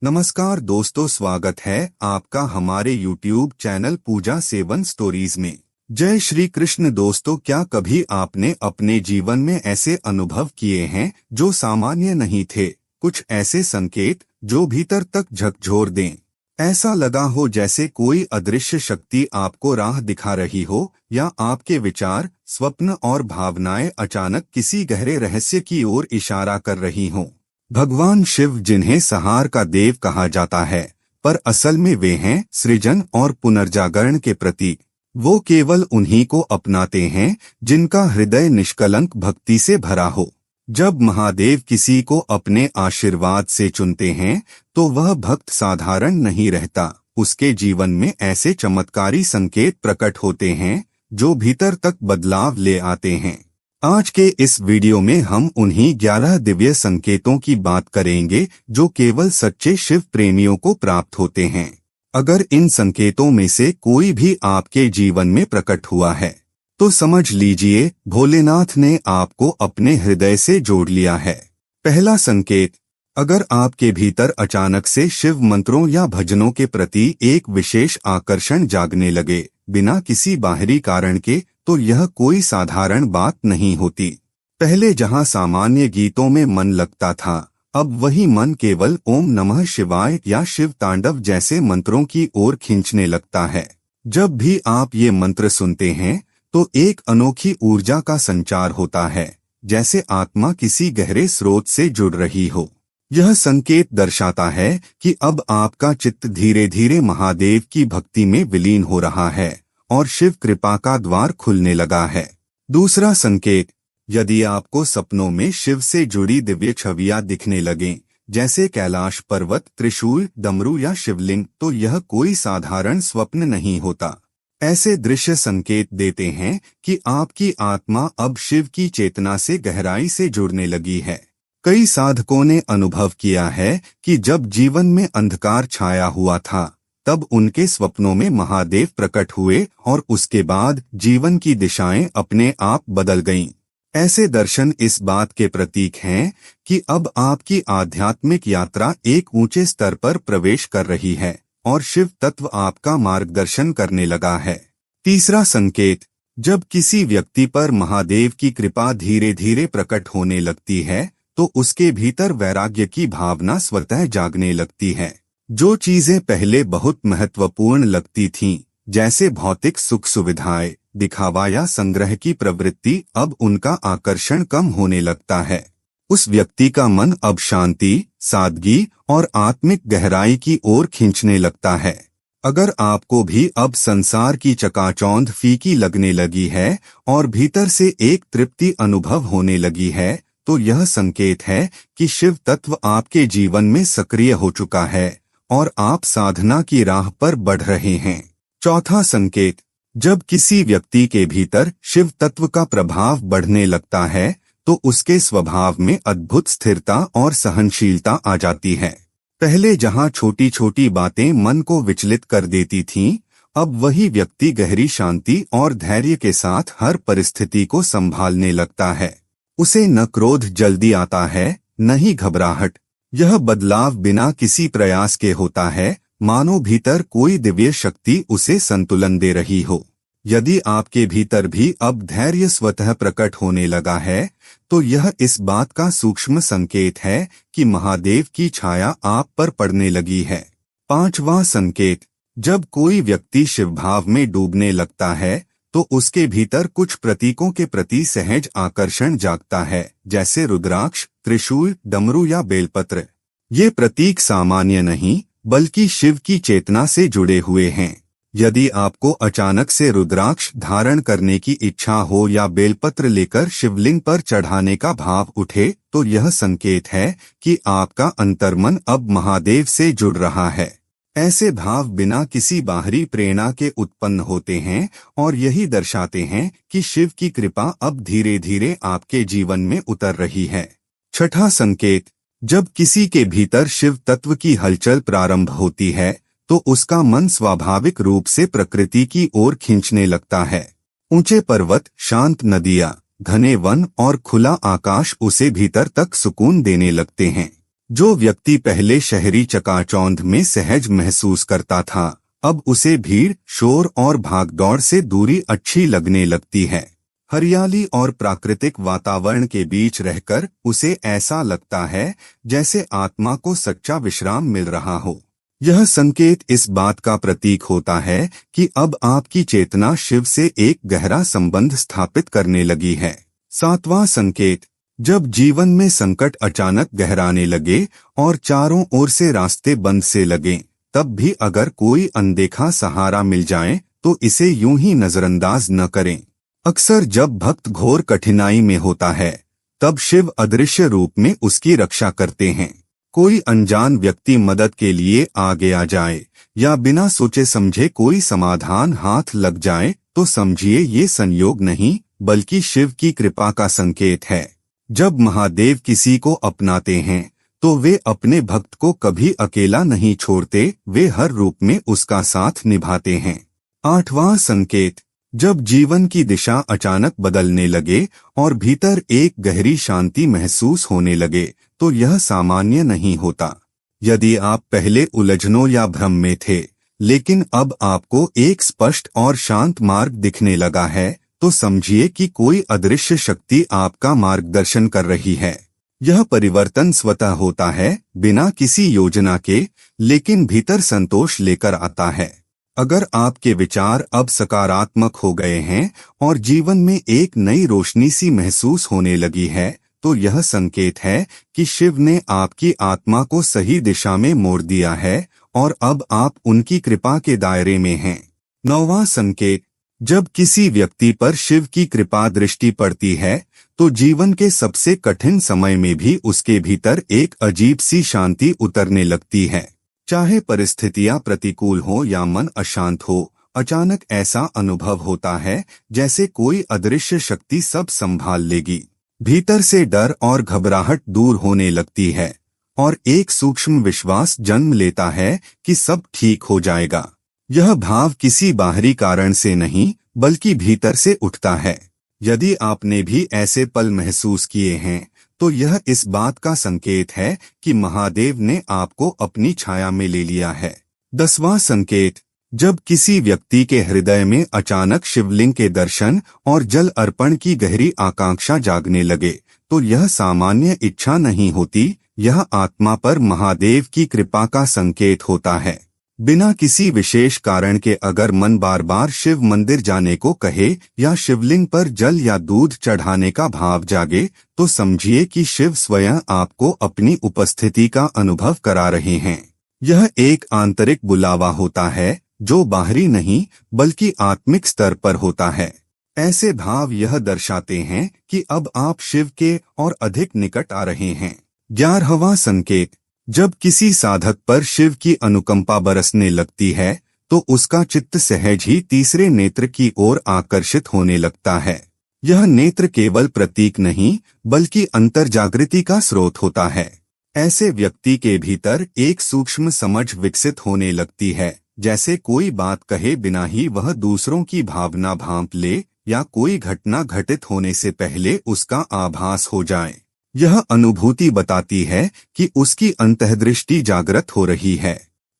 नमस्कार दोस्तों, स्वागत है आपका हमारे YouTube चैनल पूजा सेवन स्टोरीज में। जय श्री कृष्ण। दोस्तों, क्या कभी आपने अपने जीवन में ऐसे अनुभव किए हैं जो सामान्य नहीं थे? कुछ ऐसे संकेत जो भीतर तक झकझोर दें। ऐसा लगा हो जैसे कोई अदृश्य शक्ति आपको राह दिखा रही हो, या आपके विचार, स्वप्न और भावनाएं अचानक किसी गहरे रहस्य की ओर इशारा कर रही हों। भगवान शिव, जिन्हें संहार का देव कहा जाता है, पर असल में वे हैं सृजन और पुनर्जागरण के प्रतीक। वो केवल उन्हीं को अपनाते हैं जिनका हृदय निष्कलंक भक्ति से भरा हो। जब महादेव किसी को अपने आशीर्वाद से चुनते हैं तो वह भक्त साधारण नहीं रहता। उसके जीवन में ऐसे चमत्कारी संकेत प्रकट होते हैं जो भीतर तक बदलाव ले आते हैं। आज के इस वीडियो में हम उन्हीं 11 दिव्य संकेतों की बात करेंगे जो केवल सच्चे शिव प्रेमियों को प्राप्त होते हैं। अगर इन संकेतों में से कोई भी आपके जीवन में प्रकट हुआ है तो समझ लीजिए भोलेनाथ ने आपको अपने हृदय से जोड़ लिया है। पहला संकेत, अगर आपके भीतर अचानक से शिव मंत्रों या भजनों के प्रति एक विशेष आकर्षण जागने लगे बिना किसी बाहरी कारण के, तो यह कोई साधारण बात नहीं होती। पहले जहां सामान्य गीतों में मन लगता था, अब वही मन केवल ओम नमः शिवाय या शिव तांडव जैसे मंत्रों की ओर खींचने लगता है। जब भी आप ये मंत्र सुनते हैं तो एक अनोखी ऊर्जा का संचार होता है, जैसे आत्मा किसी गहरे स्रोत से जुड़ रही हो। यह संकेत दर्शाता है कि अब आपका चित्त धीरे धीरे महादेव की भक्ति में विलीन हो रहा है और शिव कृपा का द्वार खुलने लगा है। दूसरा संकेत, यदि आपको सपनों में शिव से जुड़ी दिव्य छवियां दिखने लगें, जैसे कैलाश पर्वत, त्रिशूल, डमरू या शिवलिंग, तो यह कोई साधारण स्वप्न नहीं होता। ऐसे दृश्य संकेत देते हैं कि आपकी आत्मा अब शिव की चेतना से गहराई से जुड़ने लगी है। कई साधकों ने अनुभव किया है कि जब जीवन में अंधकार छाया हुआ था, तब उनके स्वप्नों में महादेव प्रकट हुए और उसके बाद जीवन की दिशाएं अपने आप बदल गईं। ऐसे दर्शन इस बात के प्रतीक हैं कि अब आपकी आध्यात्मिक यात्रा एक ऊंचे स्तर पर प्रवेश कर रही है और शिव तत्व आपका मार्गदर्शन करने लगा है। तीसरा संकेत, जब किसी व्यक्ति पर महादेव की कृपा धीरे धीरे प्रकट होने लगती है तो उसके भीतर वैराग्य की भावना स्वतः जागने लगती है। जो चीजें पहले बहुत महत्वपूर्ण लगती थीं, जैसे भौतिक सुख सुविधाएं, दिखावा या संग्रह की प्रवृत्ति, अब उनका आकर्षण कम होने लगता है। उस व्यक्ति का मन अब शांति, सादगी और आत्मिक गहराई की ओर खींचने लगता है। अगर आपको भी अब संसार की चकाचौंध फीकी लगने लगी है और भीतर से एक तृप्ति अनुभव होने लगी है, तो यह संकेत है कि शिव तत्व आपके जीवन में सक्रिय हो चुका है और आप साधना की राह पर बढ़ रहे हैं। चौथा संकेत, जब किसी व्यक्ति के भीतर शिव तत्व का प्रभाव बढ़ने लगता है तो उसके स्वभाव में अद्भुत स्थिरता और सहनशीलता आ जाती है। पहले जहां छोटी छोटी बातें मन को विचलित कर देती थीं, अब वही व्यक्ति गहरी शांति और धैर्य के साथ हर परिस्थिति को संभालने लगता है। उसे न क्रोध जल्दी आता है, न ही घबराहट। यह बदलाव बिना किसी प्रयास के होता है, मानो भीतर कोई दिव्य शक्ति उसे संतुलन दे रही हो। यदि आपके भीतर भी अब धैर्य स्वतः प्रकट होने लगा है, तो यह इस बात का सूक्ष्म संकेत है कि महादेव की छाया आप पर पड़ने लगी है। पांचवां संकेत, जब कोई व्यक्ति शिवभाव में डूबने लगता है तो उसके भीतर कुछ प्रतीकों के प्रति सहज आकर्षण जागता है, जैसे रुद्राक्ष, त्रिशूल, डमरू या बेलपत्र। ये प्रतीक सामान्य नहीं बल्कि शिव की चेतना से जुड़े हुए हैं। यदि आपको अचानक से रुद्राक्ष धारण करने की इच्छा हो या बेलपत्र लेकर शिवलिंग पर चढ़ाने का भाव उठे, तो यह संकेत है कि आपका अंतर्मन अब महादेव से जुड़ रहा है। ऐसे भाव बिना किसी बाहरी प्रेरणा के उत्पन्न होते हैं और यही दर्शाते हैं कि शिव की कृपा अब धीरे धीरे आपके जीवन में उतर रही है। छठा संकेत, जब किसी के भीतर शिव तत्व की हलचल प्रारंभ होती है तो उसका मन स्वाभाविक रूप से प्रकृति की ओर खींचने लगता है। ऊंचे पर्वत, शांत नदियां, घने वन और खुला आकाश उसे भीतर तक सुकून देने लगते हैं। जो व्यक्ति पहले शहरी चकाचौंध में सहज महसूस करता था, अब उसे भीड़, शोर और भागदौड़ से दूरी अच्छी लगने लगती है। हरियाली और प्राकृतिक वातावरण के बीच रहकर उसे ऐसा लगता है जैसे आत्मा को सच्चा विश्राम मिल रहा हो। यह संकेत इस बात का प्रतीक होता है कि अब आपकी चेतना शिव से एक गहरा संबंध स्थापित करने लगी है। सातवां संकेत, जब जीवन में संकट अचानक गहराने लगे और चारों ओर से रास्ते बंद से लगें, तब भी अगर कोई अनदेखा सहारा मिल जाए तो इसे यूं ही नजरअंदाज न करें। अक्सर जब भक्त घोर कठिनाई में होता है, तब शिव अदृश्य रूप में उसकी रक्षा करते हैं। कोई अनजान व्यक्ति मदद के लिए आगे आ जाए या बिना सोचे समझे कोई समाधान हाथ लग जाए तो समझिए ये संयोग नहीं बल्कि शिव की कृपा का संकेत है। जब महादेव किसी को अपनाते हैं तो वे अपने भक्त को कभी अकेला नहीं छोड़ते, वे हर रूप में उसका साथ निभाते हैं। आठवां संकेत, जब जीवन की दिशा अचानक बदलने लगे और भीतर एक गहरी शांति महसूस होने लगे तो यह सामान्य नहीं होता। यदि आप पहले उलझनों या भ्रम में थे लेकिन अब आपको एक स्पष्ट और शांत मार्ग दिखने लगा है तो समझिए कि कोई अदृश्य शक्ति आपका मार्गदर्शन कर रही है। यह परिवर्तन स्वतः होता है, बिना किसी योजना के, लेकिन भीतर संतोष लेकर आता है। अगर आपके विचार अब सकारात्मक हो गए हैं और जीवन में एक नई रोशनी सी महसूस होने लगी है तो यह संकेत है कि शिव ने आपकी आत्मा को सही दिशा में मोड़ दिया है और अब आप उनकी कृपा के दायरे में हैं। नौवां संकेत, जब किसी व्यक्ति पर शिव की कृपा दृष्टि पड़ती है तो जीवन के सबसे कठिन समय में भी उसके भीतर एक अजीब सी शांति उतरने लगती है। चाहे परिस्थितियां प्रतिकूल हो या मन अशांत हो, अचानक ऐसा अनुभव होता है जैसे कोई अदृश्य शक्ति सब संभाल लेगी। भीतर से डर और घबराहट दूर होने लगती है और एक सूक्ष्म विश्वास जन्म लेता है कि सब ठीक हो जाएगा। यह भाव किसी बाहरी कारण से नहीं बल्कि भीतर से उठता है। यदि आपने भी ऐसे पल महसूस किए हैं तो यह इस बात का संकेत है कि महादेव ने आपको अपनी छाया में ले लिया है। 10वां संकेत, जब किसी व्यक्ति के हृदय में अचानक शिवलिंग के दर्शन और जल अर्पण की गहरी आकांक्षा जागने लगे तो यह सामान्य इच्छा नहीं होती, यह आत्मा पर महादेव की कृपा का संकेत होता है। बिना किसी विशेष कारण के अगर मन बार बार शिव मंदिर जाने को कहे या शिवलिंग पर जल या दूध चढ़ाने का भाव जागे तो समझिए कि शिव स्वयं आपको अपनी उपस्थिति का अनुभव करा रहे हैं। यह एक आंतरिक बुलावा होता है जो बाहरी नहीं बल्कि आत्मिक स्तर पर होता है। ऐसे भाव यह दर्शाते हैं कि अब आप शिव के और अधिक निकट आ रहे हैं। 11वां संकेत, जब किसी साधक पर शिव की अनुकंपा बरसने लगती है तो उसका चित्त सहज ही तीसरे नेत्र की ओर आकर्षित होने लगता है। यह नेत्र केवल प्रतीक नहीं बल्कि अंतर्जागृति का स्रोत होता है। ऐसे व्यक्ति के भीतर एक सूक्ष्म समझ विकसित होने लगती है, जैसे कोई बात कहे बिना ही वह दूसरों की भावना भांप ले या कोई घटना घटित होने से पहले उसका आभास हो जाए। यह अनुभूति बताती है कि उसकी अंतर्दृष्टि जागृत हो रही है।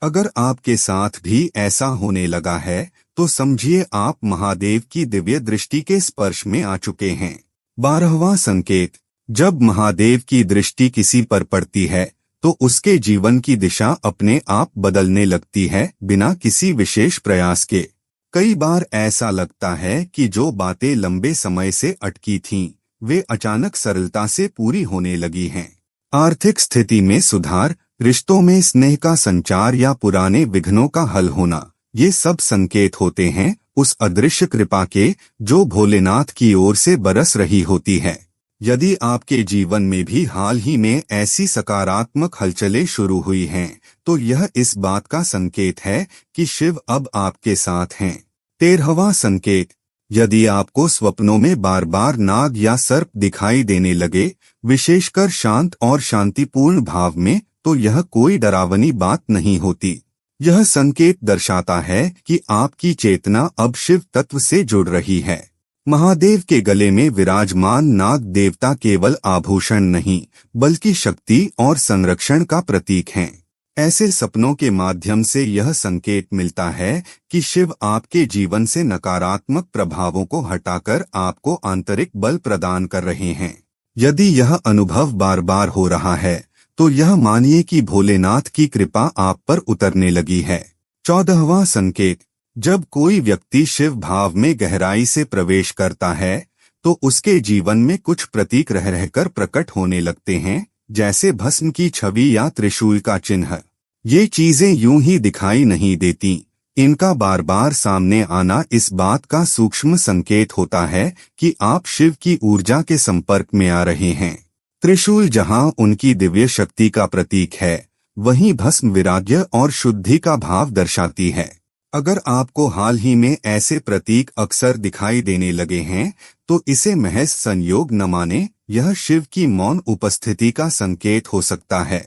अगर आपके साथ भी ऐसा होने लगा है तो समझिए आप महादेव की दिव्य दृष्टि के स्पर्श में आ चुके हैं। 12वां संकेत, जब महादेव की दृष्टि किसी पर पड़ती है तो उसके जीवन की दिशा अपने आप बदलने लगती है, बिना किसी विशेष प्रयास के। कई बार ऐसा लगता है कि जो बातें लंबे समय से अटकी थीं, वे अचानक सरलता से पूरी होने लगी हैं। आर्थिक स्थिति में सुधार, रिश्तों में स्नेह का संचार या पुराने विघ्नों का हल होना, ये सब संकेत होते हैं उस अदृश्य कृपा के जो भोलेनाथ की ओर से बरस रही होती है। यदि आपके जीवन में भी हाल ही में ऐसी सकारात्मक हलचलें शुरू हुई हैं, तो यह इस बात का संकेत है कि शिव अब आपके साथ हैं। 13वां संकेत, यदि आपको स्वप्नों में बार बार नाग या सर्प दिखाई देने लगे, विशेषकर शांत और शांतिपूर्ण भाव में, तो यह कोई डरावनी बात नहीं होती। यह संकेत दर्शाता है कि आपकी चेतना अब शिव तत्व से जुड़ रही है। महादेव के गले में विराजमान नाग देवता केवल आभूषण नहीं, बल्कि शक्ति और संरक्षण का प्रतीक हैं। ऐसे सपनों के माध्यम से यह संकेत मिलता है कि शिव आपके जीवन से नकारात्मक प्रभावों को हटाकर आपको आंतरिक बल प्रदान कर रहे हैं। यदि यह अनुभव बार बार हो रहा है, तो यह मानिए कि भोलेनाथ की कृपा आप पर उतरने लगी है। 14वां संकेत, जब कोई व्यक्ति शिव भाव में गहराई से प्रवेश करता है, तो उसके जीवन में कुछ प्रतीक रह रहकर प्रकट होने लगते हैं, जैसे भस्म की छवि या त्रिशूल का चिन्ह। ये चीजें यूं ही दिखाई नहीं देती, इनका बार बार सामने आना इस बात का सूक्ष्म संकेत होता है कि आप शिव की ऊर्जा के संपर्क में आ रहे हैं। त्रिशूल जहां उनकी दिव्य शक्ति का प्रतीक है, वहीं भस्म विराग्य और शुद्धि का भाव दर्शाती है। अगर आपको हाल ही में ऐसे प्रतीक अक्सर दिखाई देने लगे हैं, तो इसे महज संयोग न माने, यह शिव की मौन उपस्थिति का संकेत हो सकता है।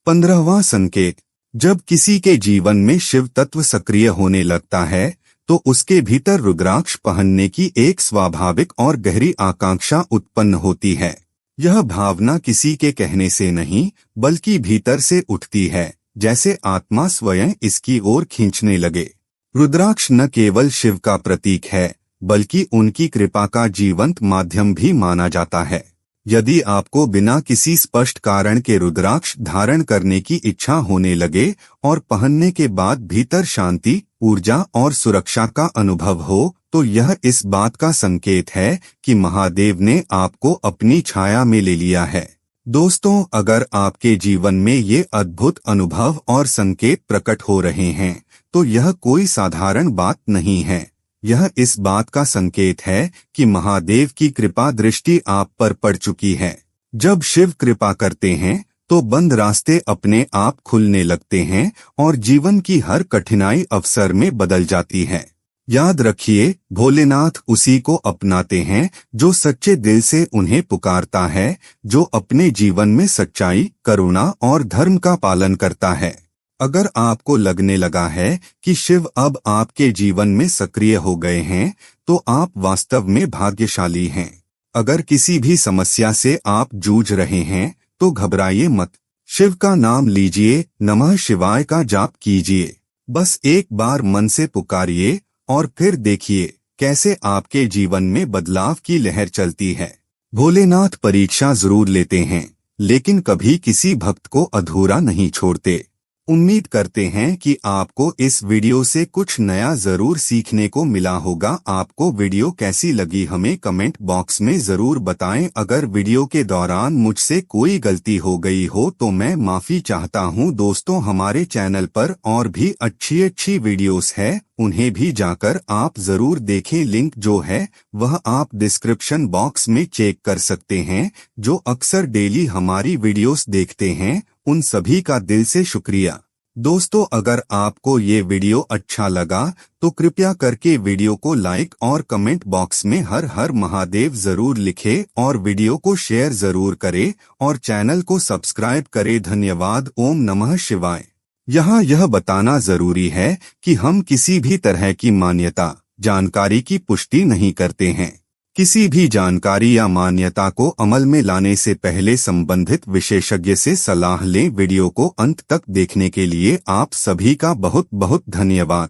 15वां संकेत, जब किसी के जीवन में शिव तत्व सक्रिय होने लगता है, तो उसके भीतर रुद्राक्ष पहनने की एक स्वाभाविक और गहरी आकांक्षा उत्पन्न होती है। यह भावना किसी के कहने से नहीं, बल्कि भीतर से उठती है, जैसे आत्मा स्वयं इसकी ओर खींचने लगे। रुद्राक्ष न केवल शिव का प्रतीक है, बल्कि उनकी कृपा का जीवंत माध्यम भी माना जाता है। यदि आपको बिना किसी स्पष्ट कारण के रुद्राक्ष धारण करने की इच्छा होने लगे और पहनने के बाद भीतर शांति, ऊर्जा और सुरक्षा का अनुभव हो, तो यह इस बात का संकेत है कि महादेव ने आपको अपनी छाया में ले लिया है। दोस्तों, अगर आपके जीवन में ये अद्भुत अनुभव और संकेत प्रकट हो रहे हैं, तो यह कोई साधारण बात नहीं है। यह इस बात का संकेत है कि महादेव की कृपा दृष्टि आप पर पड़ चुकी है। जब शिव कृपा करते हैं, तो बंद रास्ते अपने आप खुलने लगते हैं और जीवन की हर कठिनाई अवसर में बदल जाती है। याद रखिए, भोलेनाथ उसी को अपनाते हैं जो सच्चे दिल से उन्हें पुकारता है, जो अपने जीवन में सच्चाई, करुणा और धर्म का पालन करता है। अगर आपको लगने लगा है कि शिव अब आपके जीवन में सक्रिय हो गए हैं, तो आप वास्तव में भाग्यशाली हैं। अगर किसी भी समस्या से आप जूझ रहे हैं, तो घबराइए मत। शिव का नाम लीजिए, नमः शिवाय का जाप कीजिए। बस एक बार मन से पुकारिए और फिर देखिए कैसे आपके जीवन में बदलाव की लहर चलती है। भोलेनाथ परीक्षा जरूर लेते हैं, लेकिन कभी किसी भक्त को अधूरा नहीं छोड़ते। उम्मीद करते हैं कि आपको इस वीडियो से कुछ नया जरूर सीखने को मिला होगा। आपको वीडियो कैसी लगी हमें कमेंट बॉक्स में जरूर बताएं। अगर वीडियो के दौरान मुझसे कोई गलती हो गई हो तो मैं माफी चाहता हूं। दोस्तों, हमारे चैनल पर और भी अच्छी वीडियोस है, उन्हें भी जाकर आप जरूर देखें। लिंक जो है वह आप डिस्क्रिप्शन बॉक्स में चेक कर सकते हैं। जो अक्सर डेली हमारी वीडियोस देखते हैं, उन सभी का दिल से शुक्रिया। दोस्तों, अगर आपको ये वीडियो अच्छा लगा तो कृपया करके वीडियो को लाइक और कमेंट बॉक्स में हर हर महादेव जरूर लिखें और वीडियो को शेयर जरूर करें और चैनल को सब्सक्राइब करें। धन्यवाद। ओम नमः शिवाय। यहाँ यह बताना जरूरी है कि हम किसी भी तरह की मान्यता, जानकारी की पुष्टि नहीं करते हैं। किसी भी जानकारी या मान्यता को अमल में लाने से पहले संबंधित विशेषज्ञ से सलाह लें। वीडियो को अंत तक देखने के लिए आप सभी का बहुत बहुत धन्यवाद।